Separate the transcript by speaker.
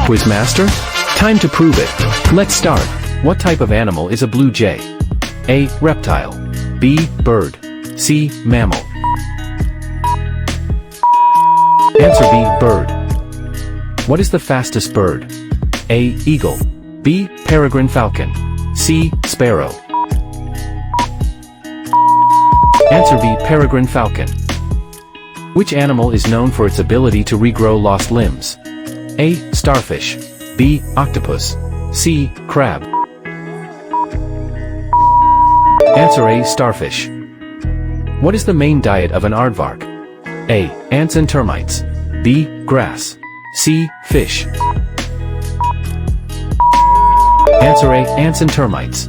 Speaker 1: Quizmaster? Time to prove it. Let's start. What type of animal is a blue jay? A. Reptile. B. Bird. C. Mammal. Answer B. Bird. What is the fastest bird? A. Eagle. B. Peregrine falcon. C. Sparrow. Answer B. Peregrine falcon. Which animal is known for its ability to regrow lost limbs? A. Starfish. B. Octopus. C. Crab. Answer A. Starfish. What is the main diet of an aardvark? A. Ants and termites. B. Grass. C. Fish. Answer A. Ants and termites.